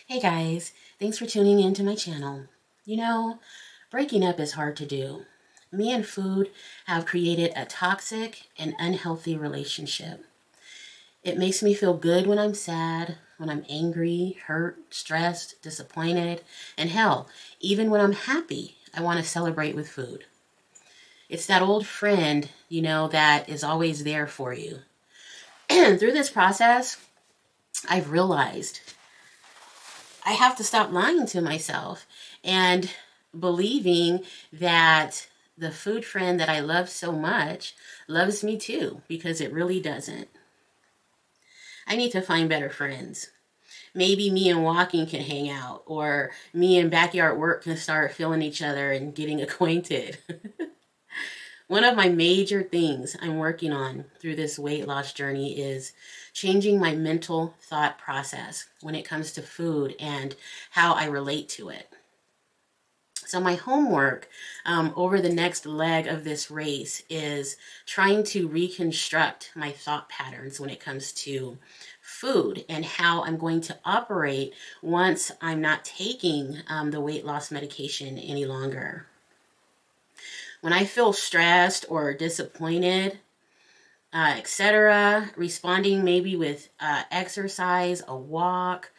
Hey guys, thanks for tuning in to my channel. You know, breaking up is hard to do. Me and food have created a toxic and unhealthy relationship. It makes me feel good when I'm sad, when I'm angry, hurt, stressed, disappointed, and hell, even when I'm happy, I want to celebrate with food. It's that old friend, that is always there for you. Through this process, I've realized I have to stop lying to myself and believing that the food friend that I love so much loves me too, because it really doesn't. I need to find better friends. Maybe me and walking can hang out, or me and backyard work can start feeling each other and getting acquainted. One of my major things I'm working on through this weight loss journey is changing my mental thought process when it comes to food and how I relate to it. So my homework over the next leg of this race is trying to reconstruct my thought patterns when it comes to food and how I'm going to operate once I'm not taking the weight loss medication any longer. When I feel stressed or disappointed, etc., responding maybe with exercise, a walk,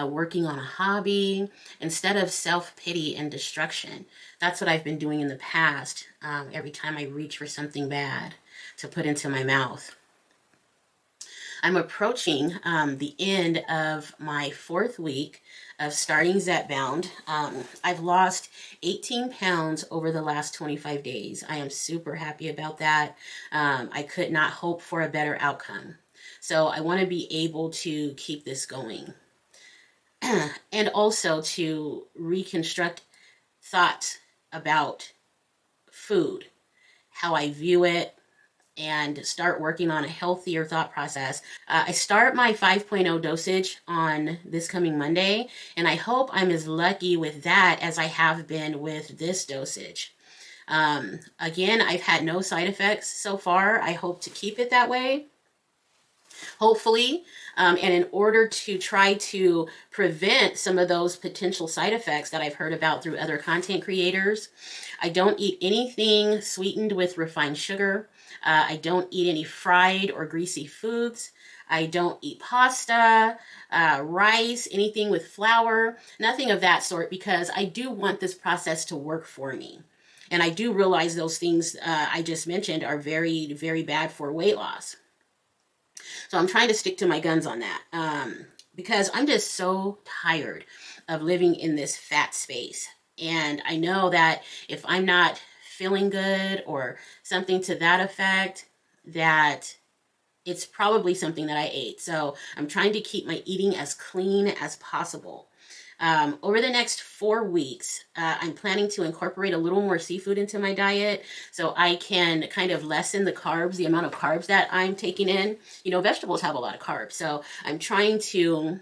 working on a hobby, instead of self-pity and destruction. That's what I've been doing in the past every time I reach for something bad to put into my mouth. I'm approaching the end of my 4th week of starting Zepbound. I've lost 18 pounds over the last 25 days. I am super happy about that. I could not hope for a better outcome. So I want to be able to keep this going. And also to reconstruct thoughts about food, how I view it, and start working on a healthier thought process. I start my 5.0 dosage on this coming Monday, and I hope I'm as lucky with that as I have been with this dosage. Again, I've had no side effects so far. I hope to keep it that way, hopefully. And in order to try to prevent some of those potential side effects that I've heard about through other content creators, I don't eat anything sweetened with refined sugar. I don't eat any fried or greasy foods. I don't eat pasta, rice, anything with flour, nothing of that sort, because I do want this process to work for me. And I do realize those things I just mentioned are very, very bad for weight loss. So I'm trying to stick to my guns on that because I'm just so tired of living in this fat space. And I know that if I'm not feeling good or something to that effect, that it's probably something that I ate. So I'm trying to keep my eating as clean as possible. Over the next 4 weeks, I'm planning to incorporate a little more seafood into my diet so I can kind of lessen the carbs, the amount of carbs that I'm taking in. Vegetables have a lot of carbs, so I'm trying to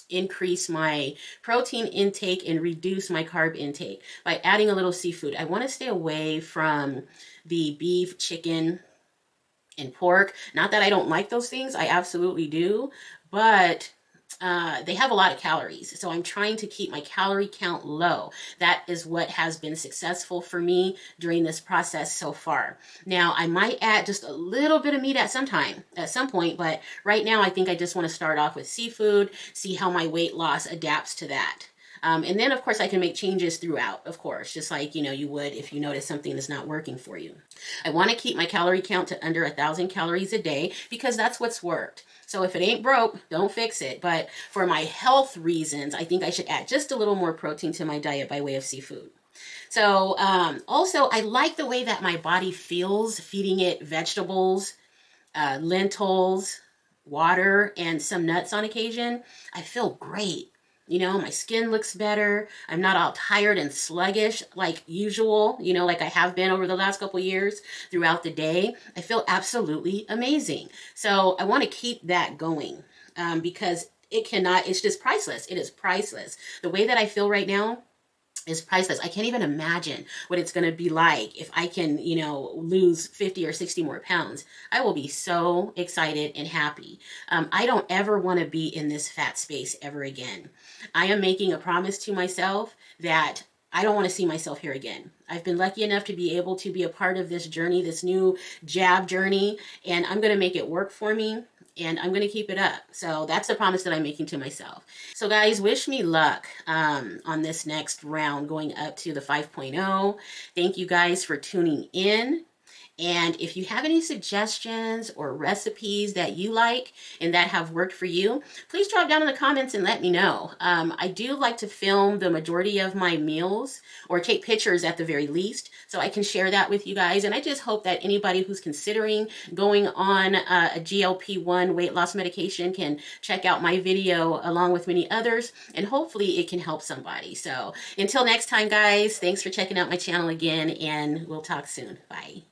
increase my protein intake and reduce my carb intake by adding a little seafood. I want to stay away from the beef, chicken, and pork. Not that I don't like those things, I absolutely do, but they have a lot of calories. So I'm trying to keep my calorie count low. That is what has been successful for me during this process so far. Now, I might add just a little bit of meat at some point, but right now I think I just want to start off with seafood, see how my weight loss adapts to that. And then, of course, I can make changes throughout, of course, just like, you would if you notice something is not working for you. I want to keep my calorie count to under 1,000 calories a day because that's what's worked. So if it ain't broke, don't fix it. But for my health reasons, I think I should add just a little more protein to my diet by way of seafood. So also, I like the way that my body feels feeding it vegetables, lentils, water, and some nuts on occasion. I feel great. My skin looks better. I'm not all tired and sluggish like usual, like I have been over the last couple years throughout the day. I feel absolutely amazing. So I want to keep that going because it's just priceless. It is priceless. The way that I feel right now, is priceless. I can't even imagine what it's going to be like if I can, you know, lose 50 or 60 more pounds. I will be so excited and happy. I don't ever want to be in this fat space ever again. I am making a promise to myself that I don't want to see myself here again. I've been lucky enough to be able to be a part of this journey, this new jab journey, and I'm going to make it work for me, and I'm going to keep it up. So that's the promise that I'm making to myself. So guys, wish me luck on this next round going up to the 5.0. Thank you guys for tuning in. And if you have any suggestions or recipes that you like and that have worked for you, please drop down in the comments and let me know. I do like to film the majority of my meals, or take pictures at the very least, so I can share that with you guys. And I just hope that anybody who's considering going on a GLP-1 weight loss medication can check out my video along with many others, and hopefully it can help somebody. So until next time, guys, thanks for checking out my channel again, and we'll talk soon. Bye.